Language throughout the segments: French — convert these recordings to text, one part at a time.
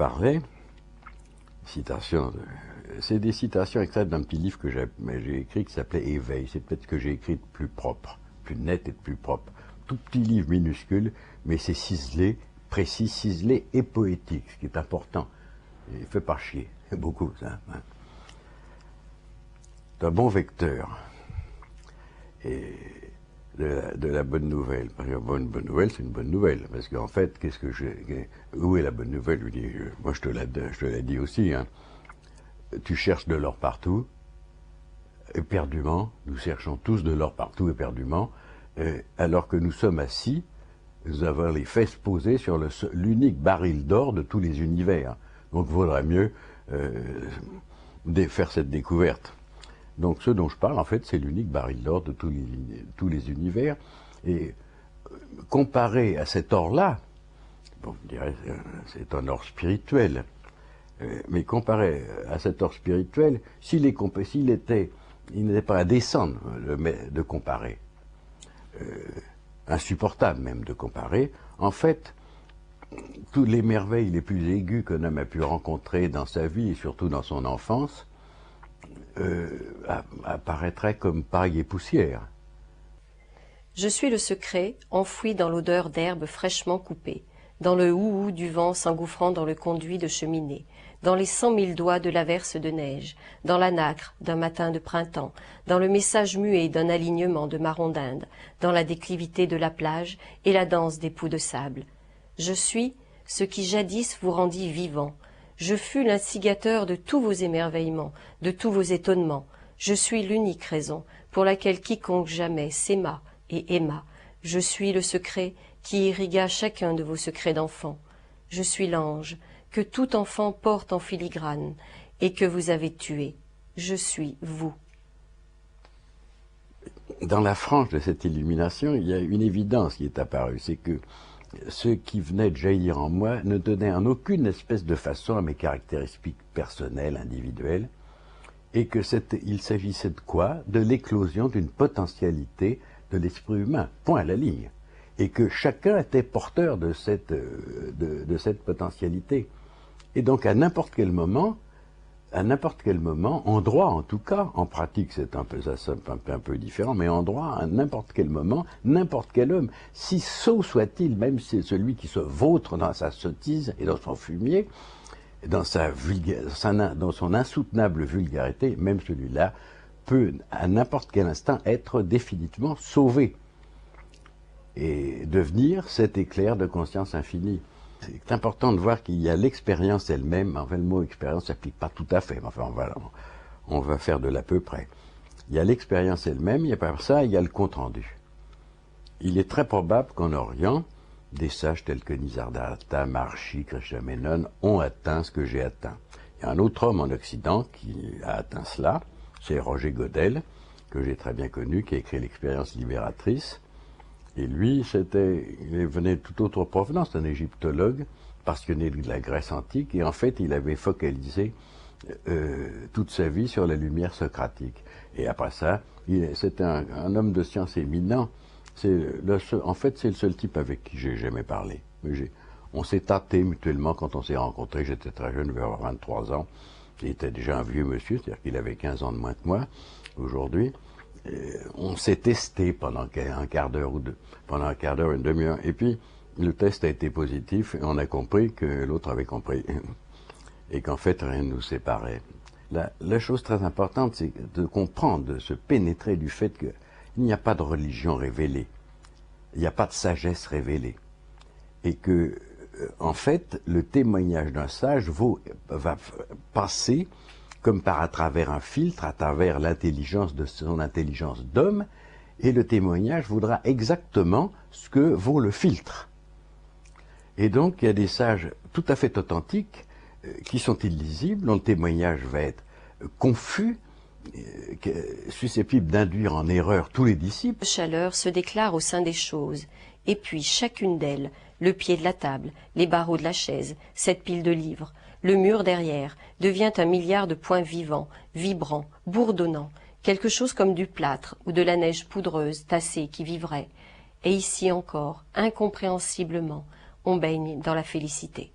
parlais, c'est des citations extraites d'un petit livre que j'ai écrit qui s'appelait Éveil. C'est peut-être que j'ai écrit de plus propre, plus net et de plus propre. Tout petit livre minuscule, mais c'est ciselé, précis, ciselé et poétique, ce qui est important. Il fait pas chier, beaucoup ça. Hein. C'est un bon vecteur et de la bonne nouvelle. Parce que une bonne nouvelle, c'est une bonne nouvelle. Parce qu'en fait, où est la bonne nouvelle? Moi, je te l'ai dit aussi. Hein. Tu cherches de l'or partout, éperdument. Nous cherchons tous de l'or partout, éperdument. Alors que nous sommes assis, nous avons les fesses posées sur l'unique baril d'or de tous les univers. Donc, il vaudrait mieux faire cette découverte. Donc, ce dont je parle, en fait, c'est l'unique baril d'or de tous les univers. Et comparé à cet or-là, bon, je dirais, c'est un or spirituel. Mais comparé à cet or spirituel, il n'était pas indécent de comparer, insupportable même de comparer. En fait, toutes les merveilles les plus aiguës qu'un homme a pu rencontrer dans sa vie et surtout dans son enfance apparaîtraient comme paille et poussière. Je suis le secret enfoui dans l'odeur d'herbe fraîchement coupée, dans le hou-hou du vent s'engouffrant dans le conduit de cheminée, dans les 100 000 doigts de l'averse de neige, dans la nacre d'un matin de printemps, dans le message muet d'un alignement de marrons d'Inde, dans la déclivité de la plage et la danse des poux de sable. Je suis ce qui jadis vous rendit vivant. Je fus l'instigateur de tous vos émerveillements, de tous vos étonnements. Je suis l'unique raison pour laquelle quiconque jamais s'aima et aima. Je suis le secret qui irrigua chacun de vos secrets d'enfant. Je suis l'ange que tout enfant porte en filigrane et que vous avez tué. Je suis vous. Dans la frange de cette illumination, il y a une évidence qui est apparue, c'est que ce qui venait de jaillir en moi ne donnait en aucune espèce de façon à mes caractéristiques personnelles, individuelles, et il s'agissait de quoi? De l'éclosion d'une potentialité de l'esprit humain, point à la ligne, et que chacun était porteur de cette potentialité. Et donc à n'importe quel moment, en droit en tout cas, en pratique c'est un peu différent, mais en droit, à n'importe quel moment, n'importe quel homme, si sot soit-il, même si c'est celui qui se vautre dans sa sottise et dans son fumier, dans son insoutenable vulgarité, même celui-là peut à n'importe quel instant être définitivement sauvé et devenir cet éclair de conscience infinie. C'est important de voir qu'il y a l'expérience elle-même. Enfin, le mot expérience ne s'applique pas tout à fait, mais enfin, on va faire de l'à peu près. Il y a l'expérience elle-même, et par ça, il y a le compte-rendu. Il est très probable qu'en Orient, des sages tels que Nisargadatta, Maharishi, Krishnamenon ont atteint ce que j'ai atteint. Il y a un autre homme en Occident qui a atteint cela, c'est Roger Godel, que j'ai très bien connu, qui a écrit l'Expérience libératrice. Et lui, il venait de toute autre provenance, un égyptologue, passionné de la Grèce antique, et en fait, il avait focalisé toute sa vie sur la lumière socratique. Et après ça, c'était un homme de science éminent. En fait, c'est le seul type avec qui j'ai jamais parlé. On s'est tâté mutuellement quand on s'est rencontrés. J'étais très jeune, je devais avoir 23 ans. Il était déjà un vieux monsieur, c'est-à-dire qu'il avait 15 ans de moins que moi, aujourd'hui. On s'est testé pendant un quart d'heure ou deux, pendant un quart d'heure, une demi-heure, et puis le test a été positif, et on a compris que l'autre avait compris, et qu'en fait rien ne nous séparait. La chose très importante, c'est de comprendre, de se pénétrer du fait qu'il n'y a pas de religion révélée, il n'y a pas de sagesse révélée, et que, en fait, le témoignage d'un sage va passer comme à travers un filtre, à travers l'intelligence de son intelligence d'homme, et le témoignage vaudra exactement ce que vaut le filtre. Et donc, il y a des sages tout à fait authentiques qui sont illisibles, dont le témoignage va être confus, susceptible d'induire en erreur tous les disciples. La chaleur se déclare au sein des choses, et puis chacune d'elles, le pied de la table, les barreaux de la chaise, cette pile de livres, le mur derrière, devient un milliard de points vivants, vibrants, bourdonnants, quelque chose comme du plâtre ou de la neige poudreuse tassée qui vivrait. Et ici encore, incompréhensiblement, on baigne dans la félicité.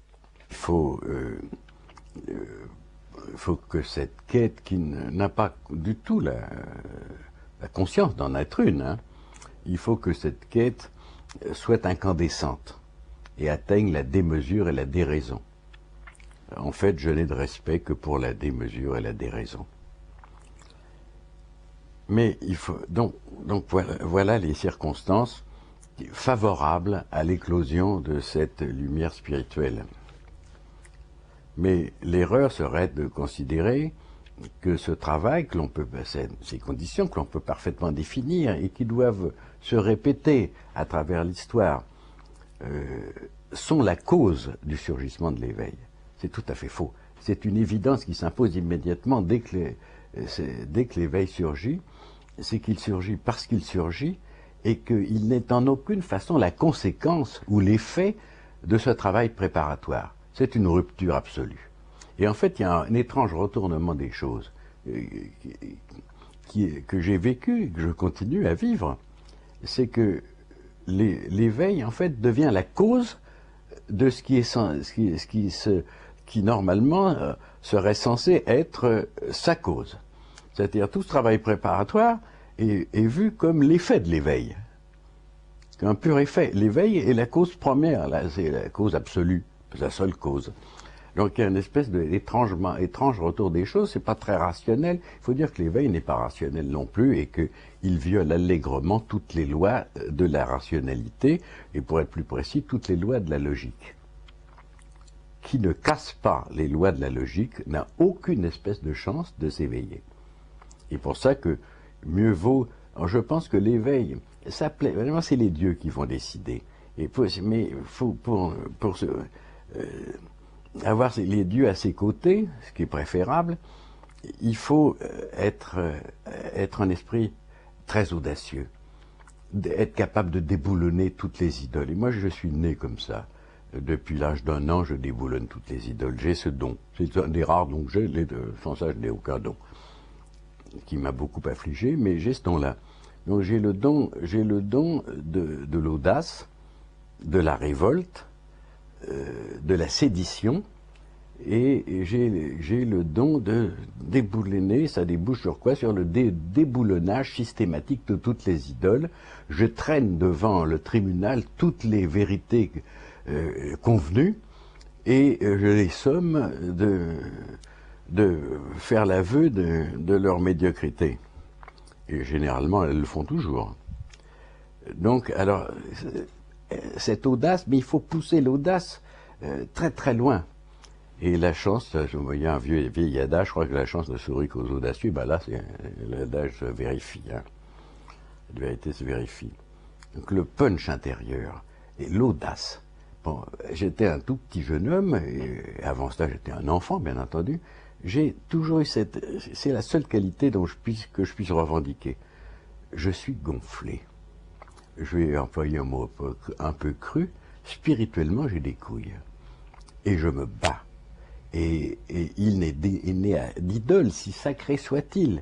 faut que cette quête qui n'a pas du tout la conscience d'en être une, hein, il faut que cette quête soit incandescente et atteigne la démesure et la déraison. En fait, je n'ai de respect que pour la démesure et la déraison. Mais il faut donc voilà les circonstances favorables à l'éclosion de cette lumière spirituelle. Mais l'erreur serait de considérer que ce travail, que l'on peut, ces conditions que l'on peut parfaitement définir et qui doivent se répéter à travers l'histoire, sont la cause du surgissement de l'éveil. C'est tout à fait faux. C'est une évidence qui s'impose immédiatement dès que l'éveil surgit, c'est qu'il surgit parce qu'il surgit et qu'il n'est en aucune façon la conséquence ou l'effet de ce travail préparatoire. C'est une rupture absolue. Et en fait, il y a un étrange retournement des choses que j'ai vécu, que je continue à vivre. C'est que l'éveil, en fait, devient la cause de ce qui normalement serait censé être sa cause. C'est-à-dire tout ce travail préparatoire est vu comme l'effet de l'éveil. Un pur effet. L'éveil est la cause première, c'est la cause absolue, la seule cause. Donc il y a une espèce d'étrange retour des choses, c'est pas très rationnel. Il faut dire que l'éveil n'est pas rationnel non plus et qu'il viole allègrement toutes les lois de la rationalité, et pour être plus précis, toutes les lois de la logique. Qui ne casse pas les lois de la logique n'a aucune espèce de chance de s'éveiller. Et pour ça que mieux vaut, je pense que l'éveil, ça plaît, vraiment c'est les dieux qui vont décider. Mais pour avoir les dieux à ses côtés, ce qui est préférable, il faut être un esprit très audacieux, être capable de déboulonner toutes les idoles. Et moi je suis né comme ça. Depuis l'âge d'1 an, je déboulonne toutes les idoles. J'ai ce don. C'est un des rares dons que j'ai. Sans ça, je n'ai aucun don. Qui m'a beaucoup affligé, mais j'ai ce don-là. Donc j'ai le don de l'audace, de la révolte, de la sédition, et j'ai le don de déboulonner. Ça débouche sur quoi? Sur le déboulonnage systématique de toutes les idoles. Je traîne devant le tribunal toutes les vérités convenues, et je les somme de faire l'aveu de leur médiocrité. Et généralement, elles le font toujours. Donc, alors, cette audace, mais il faut pousser l'audace très très loin. Et la chance, je voyais un vieil adage, je crois que la chance ne sourit qu'aux audacieux, ben là, l'adage se vérifie. Hein. La vérité se vérifie. Donc le punch intérieur et l'audace. Bon, j'étais un tout petit jeune homme, et avant cela j'étais un enfant, bien entendu. J'ai toujours eu c'est la seule qualité que je puisse revendiquer. Je suis gonflé. Je vais employer un mot un peu cru. Spirituellement, j'ai des couilles. Et je me bats. Et il n'est d'idole, si sacrée soit-elle,